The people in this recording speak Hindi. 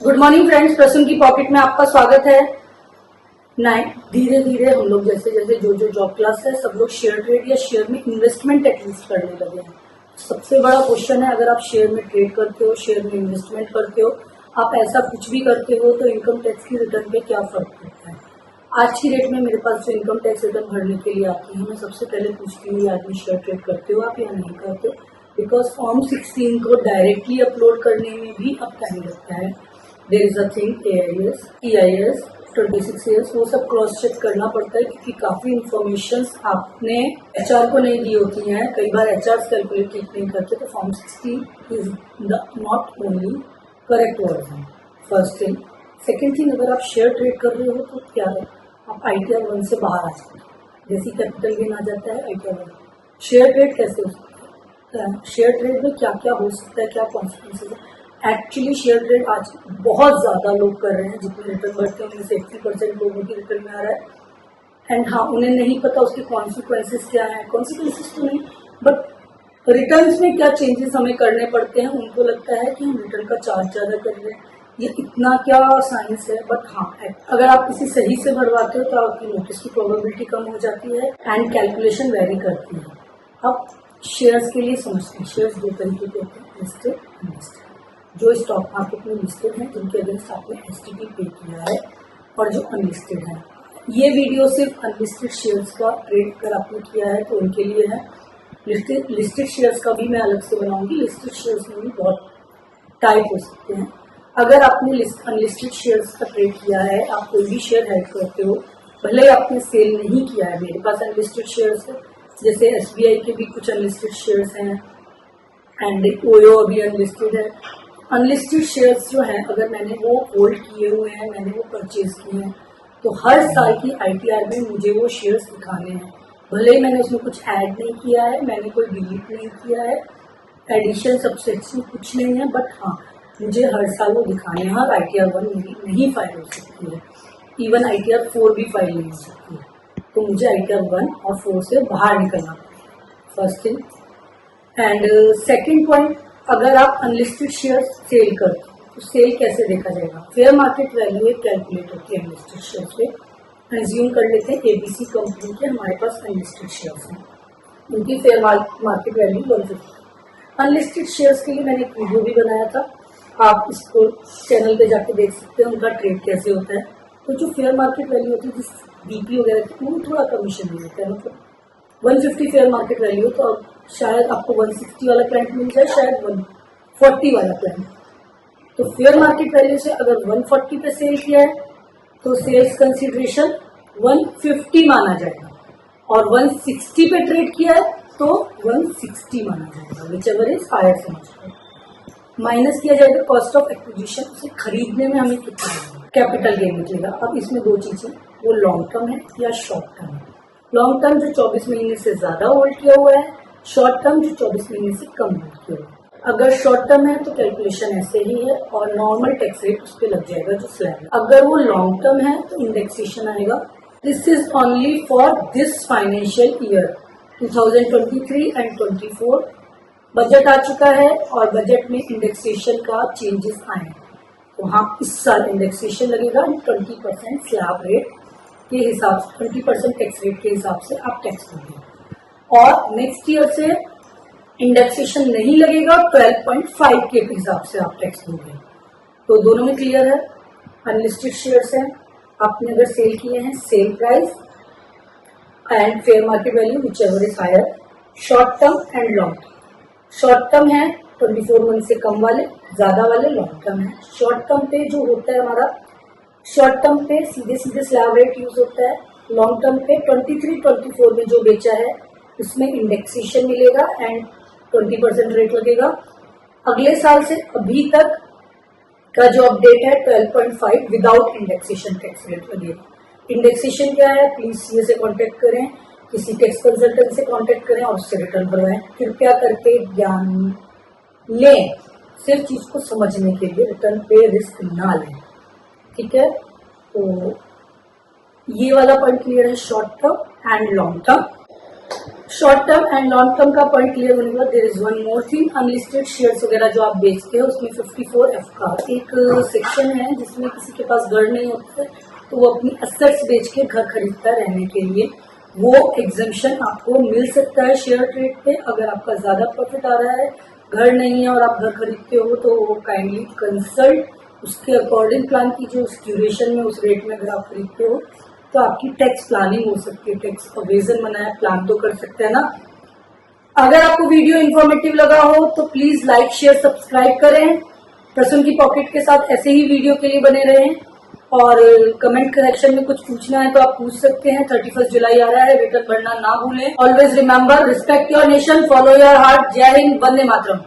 गुड मॉर्निंग फ्रेंड्स, प्रसून की पॉकेट में आपका स्वागत है। धीरे धीरे हम लोग जैसे जैसे जो जॉब क्लास है सब लोग शेयर ट्रेड या शेयर में इन्वेस्टमेंट एटलीस्ट करने लगे हैं। सबसे बड़ा क्वेश्चन है, अगर आप शेयर में ट्रेड करते हो, शेयर में इन्वेस्टमेंट करते हो, आप ऐसा कुछ भी करते हो तो इनकम टैक्स की रिटर्न पे क्या फर्क पड़ता है। आज की डेट में मेरे पास जो इनकम टैक्स रिटर्न भरने के लिए आती है, मैं सबसे पहले पूछती हूँ, आदमी शेयर ट्रेड करते हो आप या नहीं करते, बिकॉज फॉर्म 16 को डायरेक्टली अपलोड करने में भी अब टाइम लगता है। There is a thing AIS, EIS 26 years, वो सब क्रॉस चेक करना पड़ता है क्योंकि काफी इंफॉर्मेशन आपने HR को नहीं दी होती हैं। कई बार HR कैलकुलेट नहीं करते, तो form 16 is not only correct version. First thing. Second thing, अगर आप शेयर ट्रेड कर रहे हो तो क्या है, आप ITR 1 से बाहर आ जाते हैं। जैसे कैपिटल गेन आ जाता है ITR 1। शेयर ट्रेड कैसे हो सकता है, शेयर ट्रेड में क्या क्या हो सकता है, क्या कॉन्सिक्वेंसेज है। एक्चुअली शेयर ट्रेड आज बहुत ज्यादा लोग कर रहे हैं, जितने रिटर्न भरते हैं उनमें से 80% लोगों की रिटर्न में आ रहा है। एंड हाँ, उन्हें नहीं पता उसके कॉन्सिक्वेंसेज क्या है। कॉन्सिक्वेंसेज तो नहीं, बट रिटर्न्स में क्या चेंजेस हमें करने पड़ते हैं। उनको लगता है कि हम रिटर्न का चार्ज ज्यादा कर रहे हैं, ये इतना क्या साइंस है। बट हाँ, अगर आप किसी सही से भरवाते हो तो आपकी नोटिस की प्रोबेबिलिटी कम हो जाती है एंड कैलकुलेशन वेरी करती है। अब शेयर्स के लिए समझते हैं। शेयर्स दो तरीके के होते हैं, लिस्टेड, अनलिस्टेड। जो स्टॉक मार्केट में लिस्टेड है, जिनके अगेंस्ट आपने STT पे किया है, और जो अनलिस्टेड है। ये वीडियो सिर्फ अनलिस्टेड शेयर्स का ट्रेड कर आपने किया है तो उनके लिए है। लिस्टेड शेयर्स का भी मैं अलग से बनाऊंगी। लिस्टेड शेयर्स में भी बहुत टाइप हो सकते हैं। अगर आपने अनलिस्टेड शेयर्स का ट्रेड किया है, आप कोई भी शेयर हेल्ड करते हो, भले ही आपने सेल नहीं किया है, मेरे पास अनलिस्टेड शेयर्स है, जैसे SBI के भी कुछ अनलिस्टेड शेयर्स हैं एंड OYO अभी अनलिस्टेड है। अनलिस्टेड शेयर्स जो हैं, अगर मैंने वो होल्ड किए हुए हैं, मैंने वो परचेज किए हैं, तो हर साल की ITR में मुझे वो शेयर्स दिखाने हैं। भले ही मैंने उसमें कुछ ऐड नहीं किया है, मैंने कोई डिलीट नहीं किया है, एडिशन सब्सट्रैक्शन कुछ नहीं है, बट हाँ, मुझे हर साल वो दिखाने हैं। और ITR 1 मेरी नहीं फाइल हो सकती है, इवन ITR 4 भी फाइल नहीं हो सकती है, तो मुझे ITR 1 और 4 से बाहर निकलना पड़ेगा। First thing. And second point, अगर आप अनलिस्टेड शेयर सेल करते हो तो सेल कैसे देखा जाएगा। फेयर मार्केट वैल्यू एक कैलकुलेट होती है अनलिस्टेड शेयर पे। एज्यूम कर लेते हैं ABC कंपनी के हमारे पास अनलिस्टेड शेयर्स हैं, उनकी fair market value 150। Unlisted shares के लिए मैंने एक वीडियो भी बनाया था, आप इसको चैनल पे जाके देख सकते हैं, उनका ट्रेड कैसे होता है। तो जो फेयर मार्केट वैल्यू होती है, जिस DP वगैरह की, वो थोड़ा कमीशन भी होता है। मतलब 150 फेयर मार्केट वैल्यू, तो अब शायद आपको 160 वाला क्लाइंट मिल जाए, शायद 140 वाला क्लाइंट। तो फेयर मार्केट वैल्यू से अगर 140 पे सेल किया है तो सेल्स कंसिडरेशन 150 माना जाएगा, और 160 पे ट्रेड किया है तो 160 माना जाएगा, विच एवर इज हायर समझ। माइनस किया जाएगा कॉस्ट ऑफ एक्विजिशन, से खरीदने में हमें कितना कैपिटल गेन निकलेगा। अब इसमें दो चीजें, वो लॉन्ग टर्म है या शॉर्ट टर्म है। लॉन्ग टर्म जो 24 महीने से ज्यादा होल्ड किया हुआ है, शॉर्ट टर्म जो 24 महीने से कम होल्ड किया हुआ है। अगर शॉर्ट टर्म है तो कैलकुलेशन ऐसे ही है और नॉर्मल टैक्स रेट उस पर लग जाएगा जो स्लैब है। अगर वो लॉन्ग टर्म है तो इंडेक्सेशन आएगा। This is only for this financial year 2023 and 24। Budget आ चुका है और बजट में इंडेक्सेशन का चेंजेस आए, तो हाँ, इस साल इंडेक्सेशन लगेगा 20% स्लैब रेट के हिसाब से, 20% टैक्स रेट के हिसाब से आप टैक्स दोगे। और नेक्स्ट ईयर से इंडेक्सेशन नहीं लगेगा, 12.5 के हिसाब से आप टैक्स दोगे। तो दोनों में क्लियर है। अनलिस्टेड शेयर्स हैं, आपने अगर सेल किए हैं, sale price and fair market value whichever is higher. Short term and long term. Short term है 24 मंथ से कम वाले, ज्यादा वाले लॉन्ग टर्म है। शॉर्ट टर्म पे जो होता है हमारा, शॉर्ट टर्म पे सीधे सीधे स्लैब रेट यूज होता है। लॉन्ग टर्म पे 23-24 में जो बेचा है उसमें इंडेक्सेशन मिलेगा एंड 20% रेट लगेगा। अगले साल से अभी तक का जो अपडेट है 12.5 विदाउट इंडेक्सेशन टैक्स रेट लगेगा। इंडेक्सेशन क्या है, प्लीज CA से कांटेक्ट करें, किसी टैक्स कंसल्टेंट से कांटेक्ट करें और उससे रिटर्न करवाएं। कृपया करके ज्ञान लें, सिर्फ चीज को समझने के लिए, रिटर्न पे रिस्क ना लें, ठीक है। तो ये वाला पॉइंट क्लियर है, short term and long term. Short term and long term का पॉइंट क्लियर होने के बाद there is one more thing, unlisted shares वगैरह जो आप बेचते हो उसमें 54F का एक सेक्शन है जिसमें किसी के पास घर नहीं होता है तो वो अपनी असेट्स बेच के घर खरीदता है रहने के लिए। वो एग्जेम्पशन आपको मिल सकता है शेयर ट्रेड पे। अगर आपका ज्यादा प्रॉफिट आ रहा है, घर नहीं है और आप घर खरीदते हो तो काइंडली कंसल्ट, उसके अकॉर्डिंग प्लान कीजिए। उस ड्यूरेशन में उस रेट में अगर आप खरीदते हो तो आपकी टैक्स प्लानिंग हो सकती है, टैक्स अवेजन बनाया प्लान तो कर सकते हैं ना। अगर आपको वीडियो इन्फॉर्मेटिव लगा हो तो प्लीज लाइक शेयर सब्सक्राइब करें। प्रसून की पॉकेट के साथ ऐसे ही वीडियो के लिए बने रहें और कमेंट सेक्शन में कुछ पूछना है तो आप पूछ सकते हैं। 31 जुलाई आ रहा है, वेतन भरना ना भूलें। Always remember, respect your nation, follow your heart. जय हिंद, वंदे मातरम।